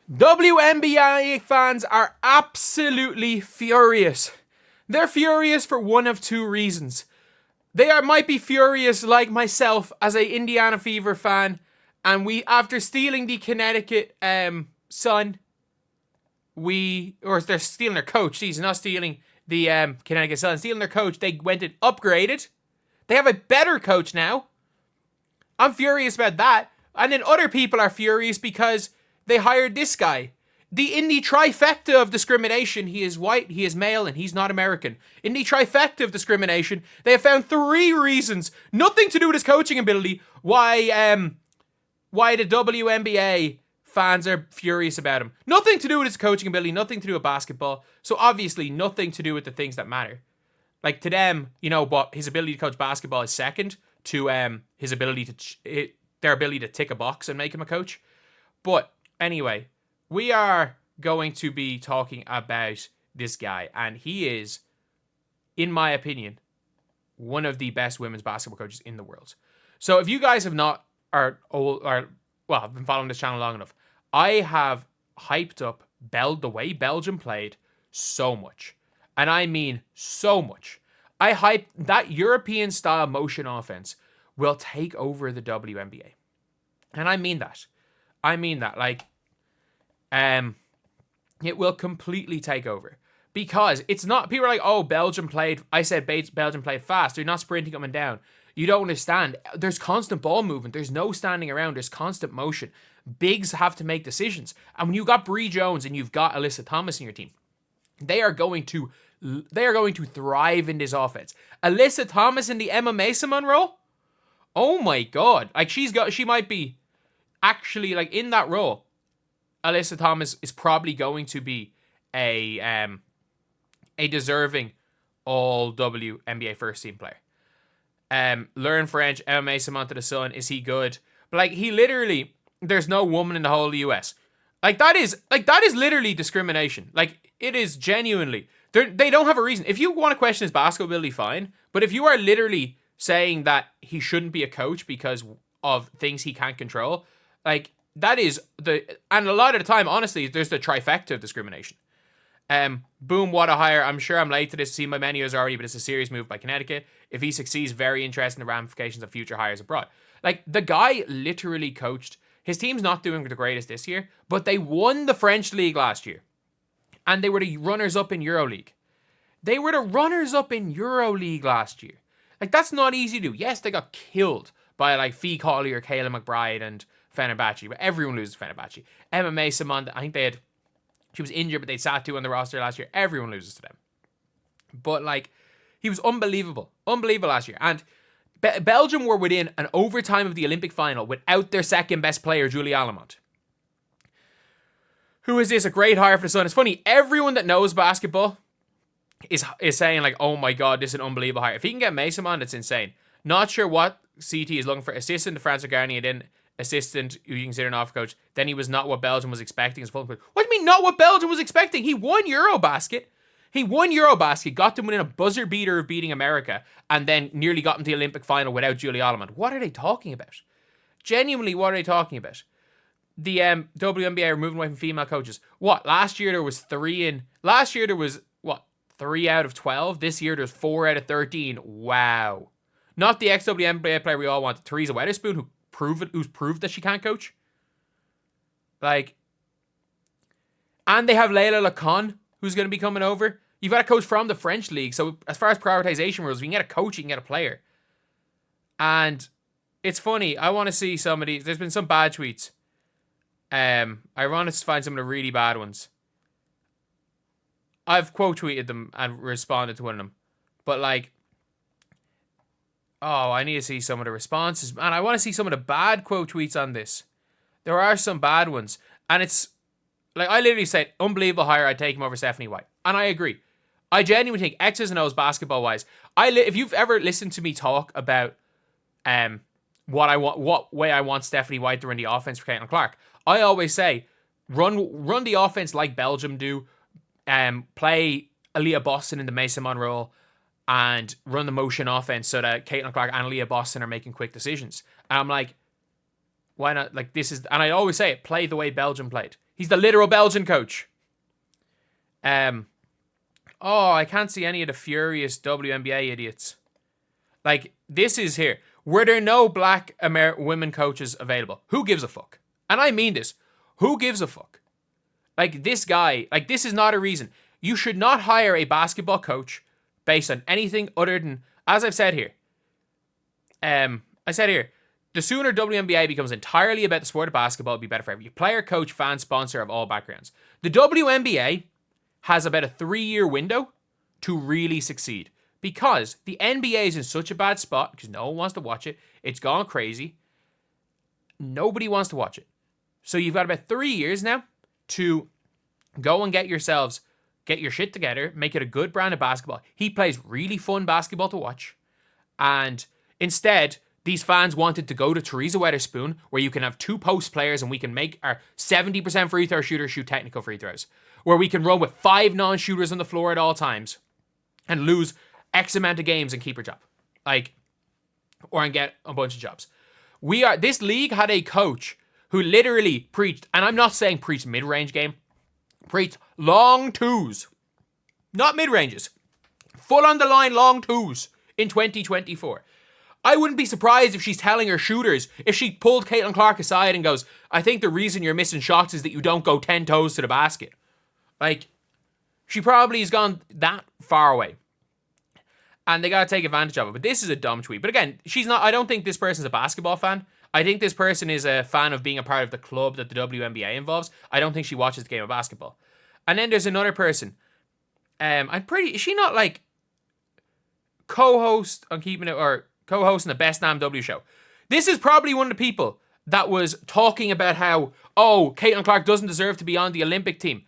WNBA fans are absolutely furious. They're furious for one of two reasons. Might be furious like myself as a Indiana Fever fan, and after stealing the Connecticut Sun, they're stealing their coach. They're not stealing the Connecticut Sun, stealing their coach. They went and upgraded. They have a better coach now. I'm furious about that. And then other people are furious because they hired this guy. In the trifecta of discrimination, he is white, he is male, and he's not American. In the trifecta of discrimination, they have found 3 reasons, nothing to do with his coaching ability, why the WNBA fans are furious about him. Nothing to do with his coaching ability, nothing to do with basketball. So obviously, nothing to do with the things that matter. Like to them, his ability to coach basketball is second to his ability to their ability to tick a box and make him a coach. But anyway, we are going to be talking about this guy, and he is, in my opinion, one of the best women's basketball coaches in the world. So if you guys have not have been following this channel long enough, I have hyped up the way Belgium played so much. And I mean so much. I hyped that European style motion offense will take over the WNBA. And I mean that. It will completely take over. Because it's not, people are like, oh, Belgium played fast. They're not sprinting up and down. You don't understand. There's constant ball movement. There's no standing around. There's constant motion. Bigs have to make decisions. And when you've got Bree Jones and you've got Alyssa Thomas in your team, they are going to thrive in this offense. Alyssa Thomas in the Emma Mason role? Oh my God. Like she might be actually like in that role. Alyssa Thomas is probably going to be a deserving all WNBA first team player. Learn French, Emma Mason onto the Sun. Is he good? But like he literally, there's no woman in the whole of the US. That is literally discrimination. Like it is genuinely. They don't have a reason. If you want to question his basketball ability, fine. But if you are literally saying that he shouldn't be a coach because of things he can't control, like that is and a lot of the time, honestly, there's the trifecta of discrimination. Boom, what a hire. I'm sure I'm late to this. See my menus already, but it's a serious move by Connecticut. If he succeeds, very interested in the ramifications of future hires abroad. Like the guy literally coached. His team's not doing the greatest this year, but they won the French league last year. And they were the runners-up in EuroLeague. Last year. Like, that's not easy to do. Yes, they got killed by, like, Fee Collier, Kayla McBride, and Fenerbahce. But everyone loses Fenerbahce. Emma Mason, I think she was injured, but they sat 2 on the roster last year. Everyone loses to them. But, like, he was unbelievable. Unbelievable last year. And Belgium were within an overtime of the Olympic final without their second best player, Julie Alamont. Who is this? A great hire for the Sun. It's funny, everyone that knows basketball is saying like, oh my God, this is an unbelievable hire. If he can get Mason on, it's insane. Not sure what CT is looking for. Assistant to Francis Garnier, then assistant who you consider an off coach. Then he was not what Belgium was expecting as full coach. What do you mean not what Belgium was expecting? He won Eurobasket. Got them within a buzzer beater of beating America, and then nearly got them to the Olympic final without Julie Alamont. What are they talking about? Genuinely, what are they talking about? The WNBA are moving away from female coaches. What? Last year there was 3 out of 12. This year there's 4 out of 13. Wow. Not the ex-WNBA player we all want, Teresa Weatherspoon, who's proved that she can't coach. Like, and they have Leila Lacon, who's going to be coming over. You've got a coach from the French league. So as far as prioritization rules, if you can get a coach, you can get a player. And it's funny. I want to see some of these. There's been some bad tweets. I want to find some of the really bad ones. I've quote tweeted them and responded to one of them. But like, oh, I need to see some of the responses. Man, I want to see some of the bad quote tweets on this. There are some bad ones. And it's, like, I literally said, unbelievable hire, I'd take him over Stephanie White. And I agree. I genuinely think X's and O's basketball-wise, if you've ever listened to me talk about what way I want Stephanie White to run the offense for Caitlin Clark, I always say, run the offense like Belgium do, play Aaliyah Boston in the Mason role, and run the motion offense so that Caitlin Clark and Aaliyah Boston are making quick decisions. And I'm like, why not? Like, this is, and I always say it, play the way Belgium played. He's the literal Belgian coach. I can't see any of the furious WNBA idiots. Like, this is here. Were there no black women coaches available? Who gives a fuck? And I mean this. Who gives a fuck? Like, this guy, like, this is not a reason. You should not hire a basketball coach based on anything other than, as I've said here, the sooner WNBA becomes entirely about the sport of basketball, it'll be better for every player, coach, fan, sponsor of all backgrounds. The WNBA has about a 3-year window to really succeed because the NBA is in such a bad spot because no one wants to watch it. It's gone crazy. Nobody wants to watch it. So you've got about 3 years now to go and get your shit together, make it a good brand of basketball. He plays really fun basketball to watch. And instead, these fans wanted to go to Teresa Weatherspoon, where you can have 2 post players and we can make our 70% free throw shooters shoot technical free throws. Where we can run with 5 non-shooters on the floor at all times and lose X amount of games and keep our job. And get a bunch of jobs. This league had a coach who literally preached, and I'm not saying preached mid-range game, preached long twos. Not mid-ranges. Full on the line long twos in 2024. I wouldn't be surprised if she's telling her shooters, if she pulled Caitlin Clark aside and goes, I think the reason you're missing shots is that you don't go 10 toes to the basket. Like, she probably has gone that far away. And they got to take advantage of it. But this is a dumb tweet. But again, I don't think this person's a basketball fan. I think this person is a fan of being a part of the club that the WNBA involves. I don't think she watches the game of basketball. And then there's another person. Is she not like co-host on Keeping It, or co-hosting the Best Damn W show? This is probably one of the people that was talking about how, Caitlin Clark doesn't deserve to be on the Olympic team.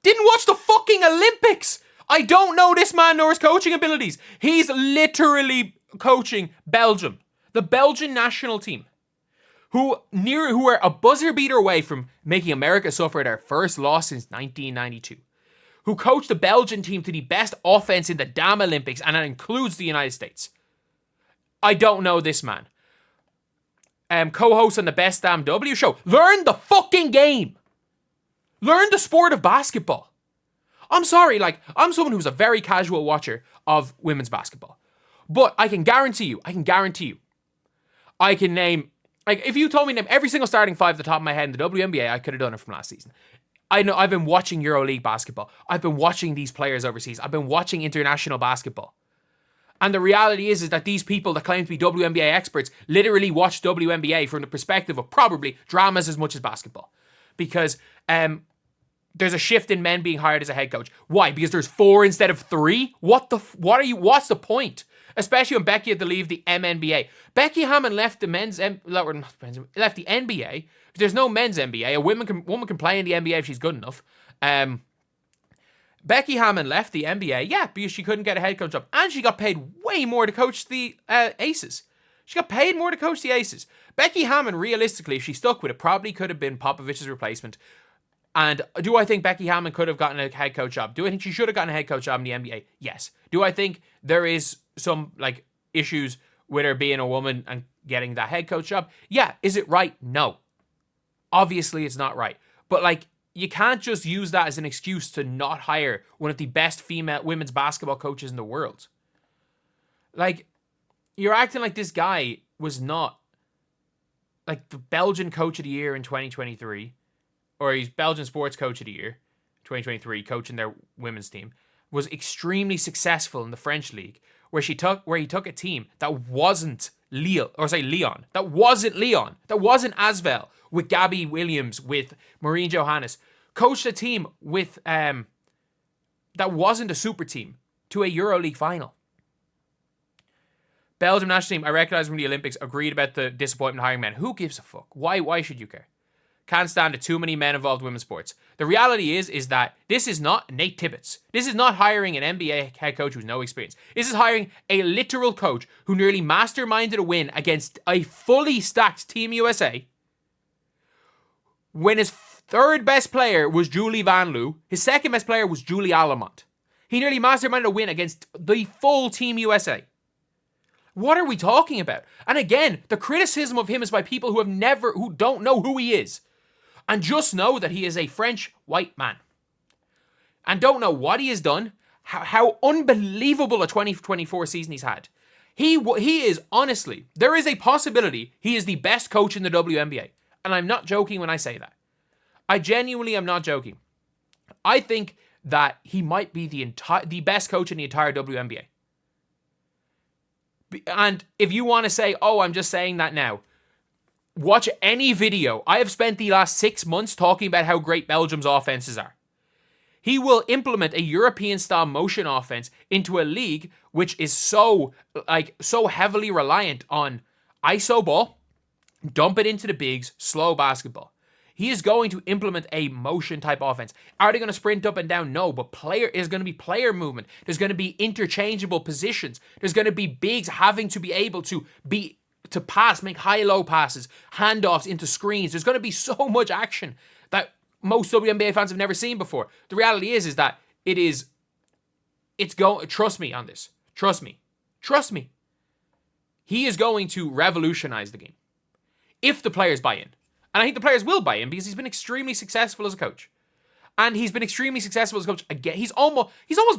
Didn't watch the fucking Olympics! I don't know this man nor his coaching abilities. He's literally coaching Belgium, the Belgian national team, who are a buzzer beater away from making America suffer their first loss since 1992. Who coached the Belgian team to the best offense in the damn Olympics, and that includes the United States. I don't know this man. Co-host on the Best Damn W show. Learn the fucking game. Learn the sport of basketball. I'm sorry, I'm someone who's a very casual watcher of women's basketball. But I can guarantee you, I can name, if you told me to name every single starting 5 at the top of my head in the WNBA, I could have done it from last season. I know I've been watching EuroLeague basketball. I've been watching these players overseas. I've been watching international basketball. And the reality is that these people that claim to be WNBA experts literally watch WNBA from the perspective of probably dramas as much as basketball. Because there's a shift in men being hired as a head coach. Why? Because there's 4 instead of 3? What's the point? Especially when Becky had to leave the MNBA. Becky Hammond left the left the NBA. There's no men's NBA. A woman can play in the NBA if she's good enough. Becky Hammond left the NBA, because she couldn't get a head coach job. And she got paid way more to coach the Aces. She got paid more to coach the Aces. Becky Hammond, realistically, if she stuck with it, probably could have been Popovich's replacement. And do I think Becky Hammond could have gotten a head coach job? Do I think she should have gotten a head coach job in the NBA? Yes. Do I think there is some issues with her being a woman and getting that head coach job? Yeah. Is it right? No. Obviously, it's not right. But you can't just use that as an excuse to not hire one of the best female women's basketball coaches in the world. You're acting like this guy was not the Belgian coach of the year in 2023, or he's Belgian sports coach of the year, 2023, coaching their women's team, was extremely successful in the French league, where he took a team that wasn't Lyon, that wasn't Asvel, with Gabby Williams, with Maureen Johannes, coached a team with that wasn't a super team to a EuroLeague final. Belgium national team, I recognize from the Olympics, agreed about the disappointment hiring men. Who gives a fuck? Why should you care? Can't stand it. Too many men involved in women's sports. The reality is that this is not Nate Tibbetts. This is not hiring an NBA head coach who's no experience. This is hiring a literal coach who nearly masterminded a win against a fully stacked Team USA when his third best player was Julie Van Loo. His second best player was Julie Alamont. He nearly masterminded a win against the full Team USA. What are we talking about? And again, the criticism of him is by people who don't know who he is. And just know that he is a French white man. And don't know what he has done, how unbelievable a 2024 season he's had. He is, honestly, there is a possibility he is the best coach in the WNBA. And I'm not joking when I say that. I genuinely am not joking. I think that he might be the best coach in the entire WNBA. And if you want to say, oh, I'm just saying that now, watch any video. I have spent the last 6 months talking about how great Belgium's offenses are. He will implement a European-style motion offense into a league which is so heavily reliant on ISO ball, dump it into the bigs, slow basketball. He is going to implement a motion-type offense. Are they going to sprint up and down? No, but there's going to be player movement. There's going to be interchangeable positions. There's going to be bigs having to be able to pass, make high-low passes, handoffs into screens. There's going to be so much action that most WNBA fans have never seen before. The reality is that trust me on this. Trust me. He is going to revolutionize the game if the players buy in. And I think the players will buy in because he's been extremely successful as a coach. And he's been extremely successful as a coach again. He's almost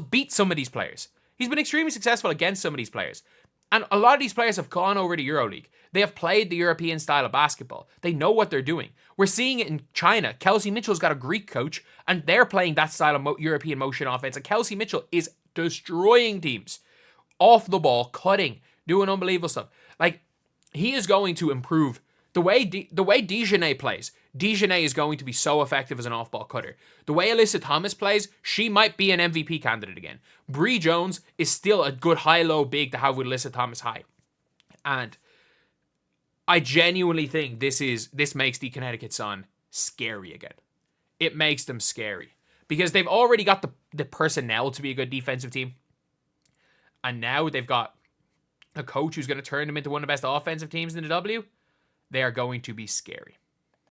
beat some of these players. He's been extremely successful against some of these players. And a lot of these players have gone over to EuroLeague. They have played the European style of basketball. They know what they're doing. We're seeing it in China. Kelsey Mitchell's got a Greek coach, and they're playing that style of European motion offense. And Kelsey Mitchell is destroying teams off the ball, cutting, doing unbelievable stuff. Like, he is going to improve the way Dejanay plays. Dejanay is going to be so effective as an off-ball cutter. The way Alyssa Thomas plays, she might be an MVP candidate again. Bree Jones is still a good high-low big to have with Alyssa Thomas high. And I genuinely think this makes the Connecticut Sun scary again. It makes them scary. Because they've already got the personnel to be a good defensive team. And now they've got a coach who's going to turn them into one of the best offensive teams in the W. They are going to be scary.